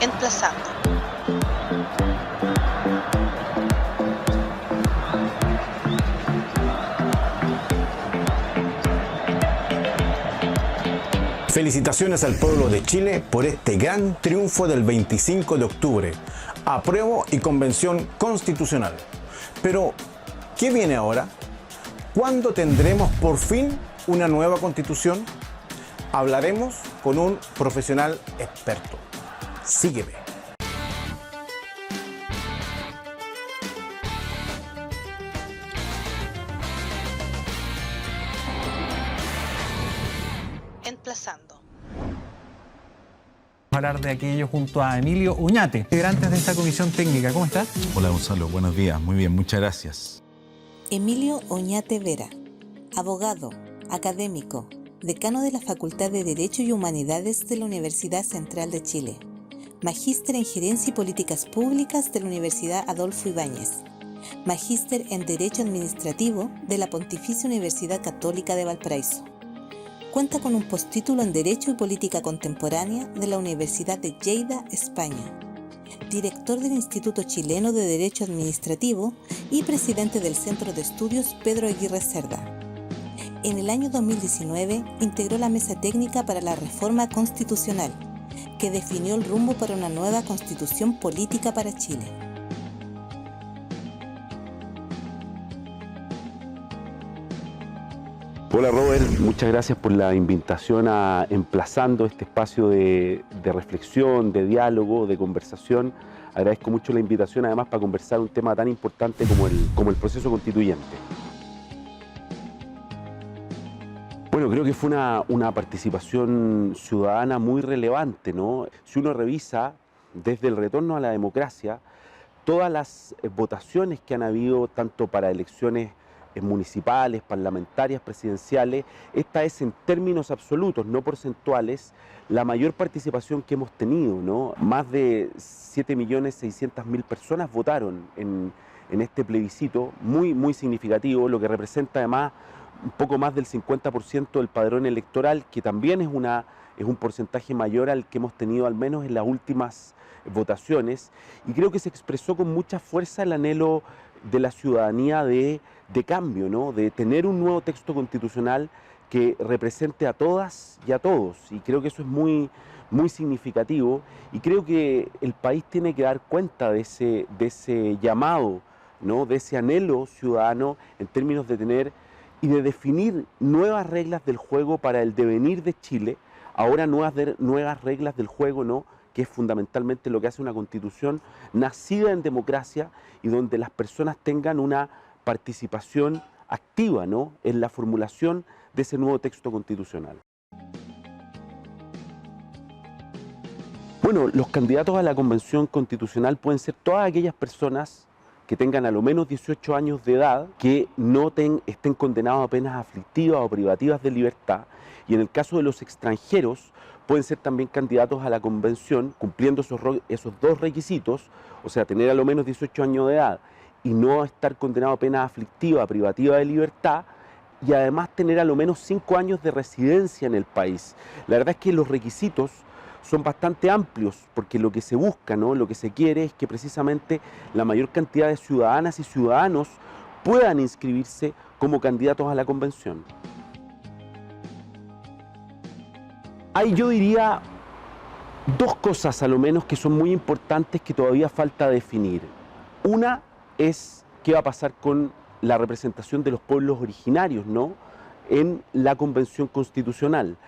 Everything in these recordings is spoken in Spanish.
Emplazando. Felicitaciones al pueblo de Chile por este gran triunfo del 25 de octubre. Apruebo y convención constitucional. Pero, ¿qué viene ahora? ¿Cuándo tendremos por fin una nueva constitución? Hablaremos con un profesional experto. Sígueme. Emplazando. Hablar de aquello junto a Emilio Oñate, integrantes de esta comisión técnica. ¿Cómo estás? Hola Gonzalo, buenos días. Muy bien, muchas gracias. Emilio Oñate Vera, abogado, académico, decano de la Facultad de Derecho y Humanidades de la Universidad Central de Chile, magíster en Gerencia y Políticas Públicas de la Universidad Adolfo Ibáñez, magíster en Derecho Administrativo de la Pontificia Universidad Católica de Valparaíso. Cuenta con un postítulo en Derecho y Política Contemporánea de la Universidad de Lleida, España. Director del Instituto Chileno de Derecho Administrativo y presidente del Centro de Estudios Pedro Aguirre Cerda. En el año 2019 integró la Mesa Técnica para la Reforma Constitucional, que definió el rumbo para una nueva constitución política para Chile. Hola Robert, muchas gracias por la invitación a Emplazando, este espacio de reflexión, de diálogo, de conversación. Agradezco mucho la invitación además para conversar un tema tan importante como el proceso constituyente. Bueno, creo que fue una participación ciudadana muy relevante, ¿no? Si uno revisa desde el retorno a la democracia, todas las votaciones que han habido tanto para elecciones municipales, parlamentarias, presidenciales, esta es en términos absolutos, no porcentuales, la mayor participación que hemos tenido, ¿no? Más de 7.600.000 personas votaron en este plebiscito, muy significativo, lo que representa además un poco más del 50% del padrón electoral, que también es un porcentaje mayor al que hemos tenido al menos en las últimas votaciones, y creo que se expresó con mucha fuerza el anhelo de la ciudadanía de cambio, ¿no? De tener un nuevo texto constitucional que represente a todas y a todos, y creo que eso es muy significativo, y creo que el país tiene que dar cuenta de ese llamado, ¿no? De ese anhelo ciudadano en términos de tener y de definir nuevas reglas del juego para el devenir de Chile, ahora nuevas reglas del juego, ¿no? Que es fundamentalmente lo que hace una constitución nacida en democracia y donde las personas tengan una participación activa, ¿no? En la formulación de ese nuevo texto constitucional. Bueno, los candidatos a la Convención Constitucional pueden ser todas aquellas personas que tengan a lo menos 18 años de edad, que no estén condenados a penas aflictivas o privativas de libertad, y en el caso de los extranjeros pueden ser también candidatos a la convención cumpliendo esos dos requisitos, o sea, tener a lo menos 18 años de edad y no estar condenado a pena aflictiva, privativa de libertad, y además tener a lo menos 5 años de residencia en el país. La verdad es que los requisitos son bastante amplios, porque lo que se busca, ¿no? Lo que se quiere es que precisamente la mayor cantidad de ciudadanas y ciudadanos puedan inscribirse como candidatos a la convención. Hay, yo diría, dos cosas a lo menos que son muy importantes que todavía falta definir. Una es qué va a pasar con la representación de los pueblos originarios, ¿no? En la Convención Constitucional.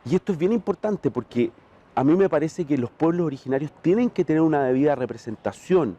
Y esto es bien importante porque a mí me parece que los pueblos originarios tienen que tener una debida representación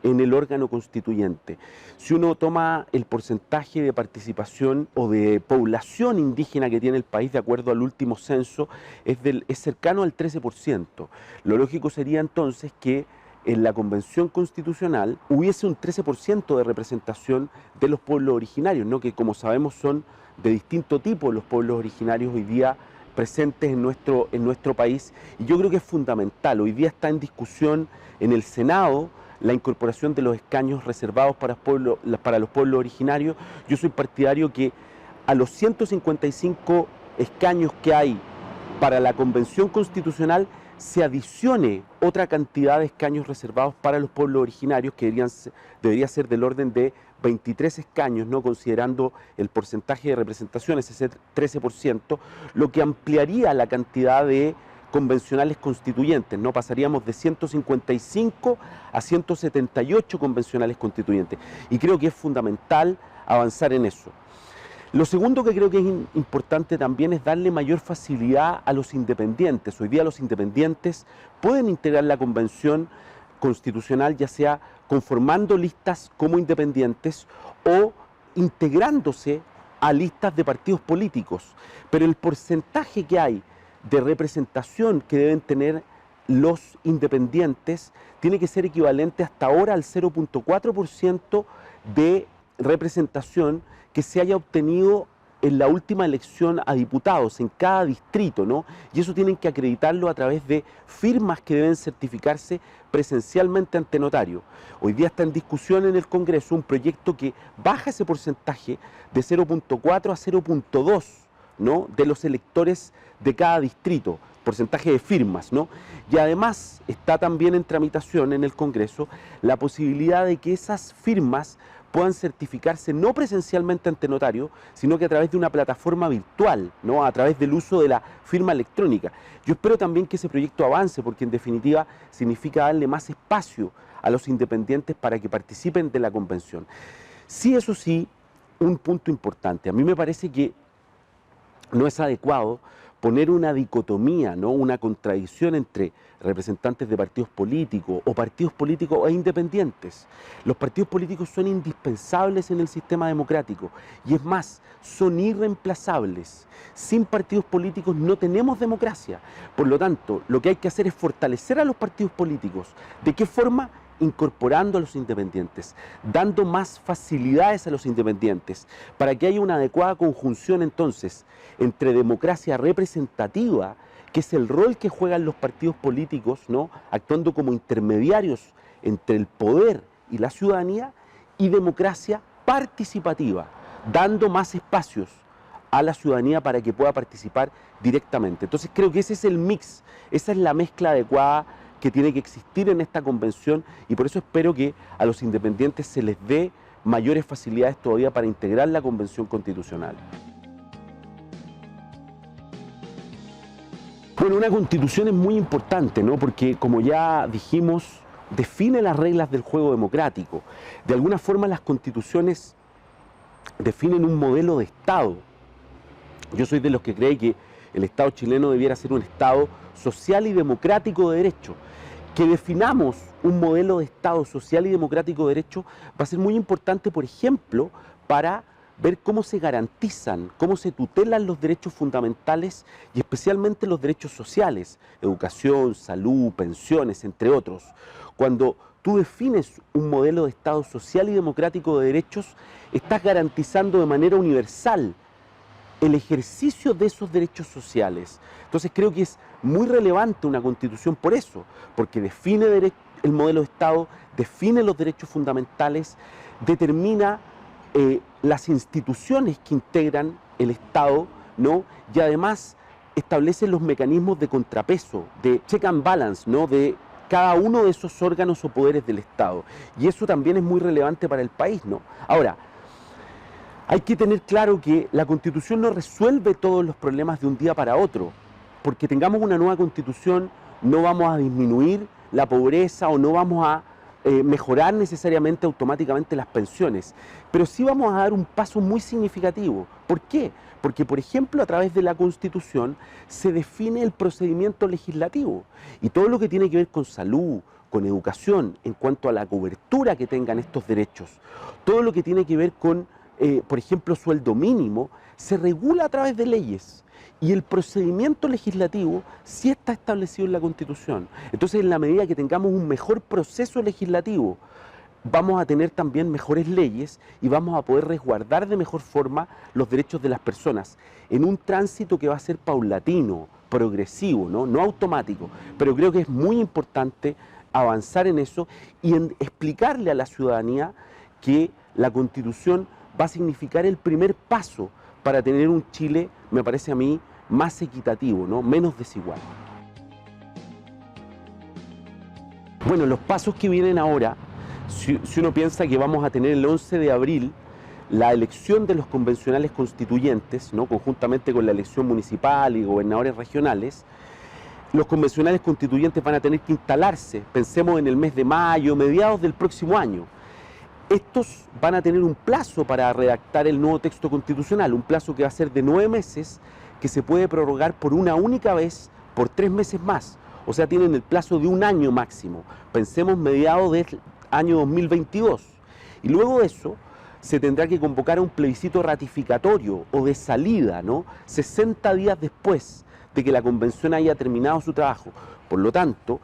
en el órgano constituyente. Si uno toma el porcentaje de participación o de población indígena que tiene el país de acuerdo al último censo, es cercano al 13%. Lo lógico sería entonces que en la Convención Constitucional hubiese un 13% de representación de los pueblos originarios, ¿no? Que como sabemos son de distinto tipo los pueblos originarios hoy día presentes en nuestro país, y yo creo que es fundamental. Hoy día está en discusión en el Senado la incorporación de los escaños reservados para los pueblos originarios. Yo soy partidario que a los 155 escaños que hay para la Convención Constitucional se adicione otra cantidad de escaños reservados para los pueblos originarios, que debería ser del orden de 23 escaños, ¿no? Considerando el porcentaje de representación, ese 13%, lo que ampliaría la cantidad de convencionales constituyentes, ¿no? Pasaríamos de 155 a 178 convencionales constituyentes. Y creo que es fundamental avanzar en eso. Lo segundo que creo que es importante también es darle mayor facilidad a los independientes. Hoy día los independientes pueden integrar la convención constitucional, ya sea conformando listas como independientes o integrándose a listas de partidos políticos. Pero el porcentaje que hay de representación que deben tener los independientes tiene que ser equivalente hasta ahora al 0.4% de representación que se haya obtenido en la última elección a diputados en cada distrito, ¿no? Y eso tienen que acreditarlo a través de firmas que deben certificarse presencialmente ante notario. Hoy día está en discusión en el Congreso un proyecto que baja ese porcentaje de 0.4 a 0.2, ¿no? De los electores de cada distrito, porcentaje de firmas, ¿no? Y además está también en tramitación en el Congreso la posibilidad de que esas firmas puedan certificarse no presencialmente ante notario, sino que a través de una plataforma virtual, ¿no? A través del uso de la firma electrónica. Yo espero también que ese proyecto avance, porque en definitiva significa darle más espacio a los independientes para que participen de la convención. Sí, eso sí, un punto importante. A mí me parece que no es adecuado poner una dicotomía, ¿no? Una contradicción entre representantes de partidos políticos e independientes. Los partidos políticos son indispensables en el sistema democrático y es más, son irreemplazables. Sin partidos políticos no tenemos democracia. Por lo tanto, lo que hay que hacer es fortalecer a los partidos políticos. ¿De qué forma? Incorporando a los independientes, dando más facilidades a los independientes, para que haya una adecuada conjunción entonces entre democracia representativa, que es el rol que juegan los partidos políticos, ¿no? Actuando como intermediarios entre el poder y la ciudadanía, y democracia participativa, dando más espacios a la ciudadanía para que pueda participar directamente. Entonces creo que ese es el mix, esa es la mezcla adecuada que tiene que existir en esta convención, y por eso espero que a los independientes se les dé mayores facilidades todavía para integrar la convención constitucional. Bueno, una constitución es muy importante, ¿no? Porque, como ya dijimos, define las reglas del juego democrático. De alguna forma las constituciones definen un modelo de Estado. Yo soy de los que cree que el Estado chileno debiera ser un Estado social y democrático de derecho. Que definamos un modelo de Estado social y democrático de derecho va a ser muy importante, por ejemplo, para ver cómo se garantizan, cómo se tutelan los derechos fundamentales y especialmente los derechos sociales, educación, salud, pensiones, entre otros. Cuando tú defines un modelo de Estado social y democrático de derechos, estás garantizando de manera universal el ejercicio de esos derechos sociales. Entonces creo que es muy relevante una constitución por eso, porque define el modelo de Estado, define los derechos fundamentales, determina las instituciones que integran el Estado, ¿no? Y además establece los mecanismos de contrapeso, de check and balance, ¿no? De cada uno de esos órganos o poderes del Estado. Y eso también es muy relevante para el país, ¿no? Ahora, hay que tener claro que la Constitución no resuelve todos los problemas de un día para otro. Porque tengamos una nueva Constitución, no vamos a disminuir la pobreza o no vamos a mejorar necesariamente automáticamente las pensiones. Pero sí vamos a dar un paso muy significativo. ¿Por qué? Porque, por ejemplo, a través de la Constitución se define el procedimiento legislativo. Y todo lo que tiene que ver con salud, con educación, en cuanto a la cobertura que tengan estos derechos, todo lo que tiene que ver con por ejemplo, sueldo mínimo, se regula a través de leyes. Y el procedimiento legislativo sí está establecido en la Constitución. Entonces, en la medida que tengamos un mejor proceso legislativo, vamos a tener también mejores leyes y vamos a poder resguardar de mejor forma los derechos de las personas en un tránsito que va a ser paulatino, progresivo, no automático. Pero creo que es muy importante avanzar en eso y en explicarle a la ciudadanía que la Constitución va a significar el primer paso para tener un Chile, me parece a mí, más equitativo, ¿no? Menos desigual. Bueno, los pasos que vienen ahora, si uno piensa que vamos a tener el 11 de abril la elección de los convencionales constituyentes, ¿no?, conjuntamente con la elección municipal y gobernadores regionales, los convencionales constituyentes van a tener que instalarse, pensemos en el mes de mayo, mediados del próximo año. Estos van a tener un plazo para redactar el nuevo texto constitucional, un plazo que va a ser de 9 meses, que se puede prorrogar por una única vez por 3 meses más. O sea, tienen el plazo de un año máximo. Pensemos mediados del año 2022. Y luego de eso se tendrá que convocar a un plebiscito ratificatorio o de salida, ¿no?, 60 días después de que la convención haya terminado su trabajo. Por lo tanto,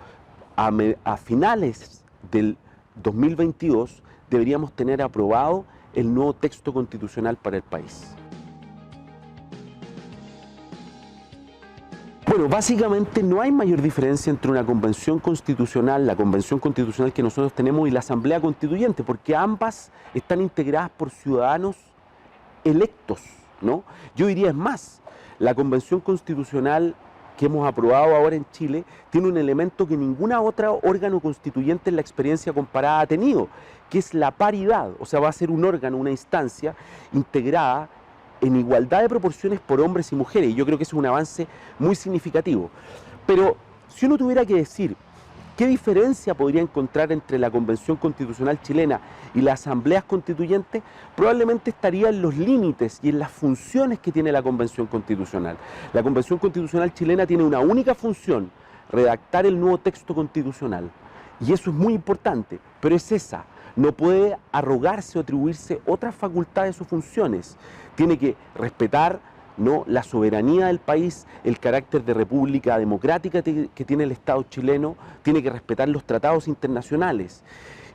a finales del 2022 deberíamos tener aprobado el nuevo texto constitucional para el país. Bueno, básicamente no hay mayor diferencia entre una convención constitucional, la convención constitucional que nosotros tenemos, y la asamblea constituyente, porque ambas están integradas por ciudadanos electos, ¿no? Yo diría es más, la convención constitucional que hemos aprobado ahora en Chile tiene un elemento que ninguna otra órgano constituyente en la experiencia comparada ha tenido, que es la paridad. O sea, va a ser un órgano, una instancia integrada en igualdad de proporciones por hombres y mujeres, y yo creo que eso es un avance muy significativo. Pero si uno tuviera que decir qué diferencia podría encontrar entre la Convención Constitucional chilena y las asambleas constituyentes, probablemente estaría en los límites y en las funciones que tiene la Convención Constitucional. La Convención Constitucional chilena tiene una única función: redactar el nuevo texto constitucional. Y eso es muy importante, pero es esa. No puede arrogarse o atribuirse otras facultades o funciones. Tiene que respetar, ¿no?, la soberanía del país, el carácter de república democrática que tiene el Estado chileno, tiene que respetar los tratados internacionales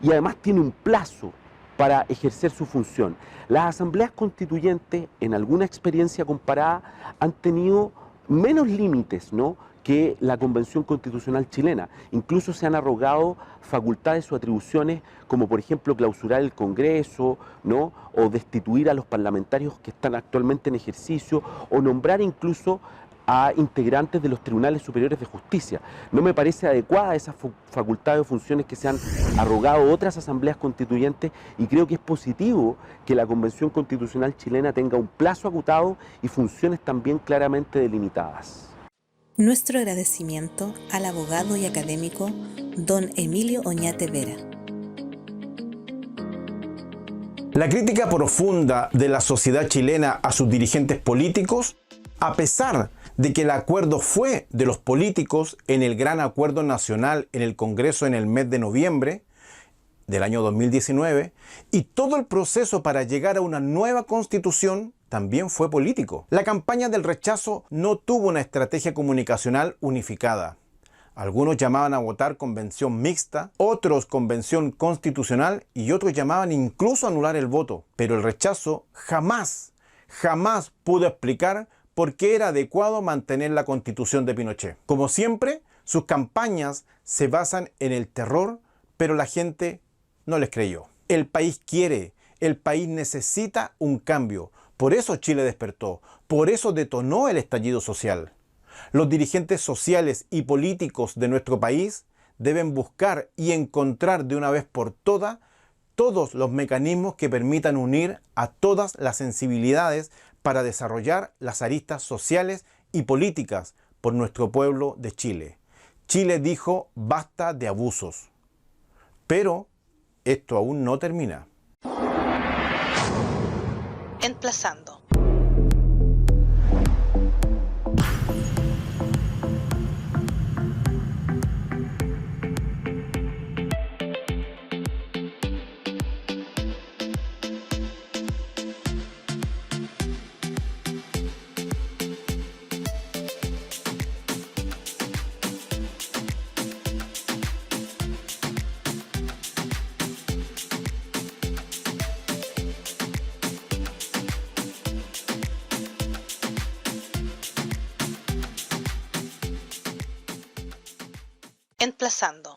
y además tiene un plazo para ejercer su función. Las asambleas constituyentes, en alguna experiencia comparada, han tenido menos límites, ¿no?, que la Convención Constitucional chilena. Incluso se han arrogado facultades o atribuciones como, por ejemplo, clausurar el Congreso, ¿no?, o destituir a los parlamentarios que están actualmente en ejercicio, o nombrar incluso a integrantes de los tribunales superiores de justicia. No me parece adecuada esas facultades o funciones que se han arrogado otras asambleas constituyentes, y creo que es positivo que la Convención Constitucional chilena tenga un plazo acotado y funciones también claramente delimitadas. Nuestro agradecimiento al abogado y académico don Emilio Oñate Vera. La crítica profunda de la sociedad chilena a sus dirigentes políticos, a pesar de que el acuerdo fue de los políticos en el Gran Acuerdo Nacional en el Congreso en el mes de noviembre del año 2019, y todo el proceso para llegar a una nueva constitución también fue político. La campaña del rechazo no tuvo una estrategia comunicacional unificada. Algunos llamaban a votar convención mixta, otros convención constitucional y otros llamaban incluso a anular el voto. Pero el rechazo jamás pudo explicar por qué era adecuado mantener la constitución de Pinochet. Como siempre, sus campañas se basan en el terror, pero la gente no les creyó. El país quiere, el país necesita un cambio. Por eso Chile despertó, por eso detonó el estallido social. Los dirigentes sociales y políticos de nuestro país deben buscar y encontrar de una vez por todas todos los mecanismos que permitan unir a todas las sensibilidades para desarrollar las aristas sociales y políticas por nuestro pueblo de Chile. Chile dijo basta de abusos. Pero esto aún no termina. Emplazando. Emplazando.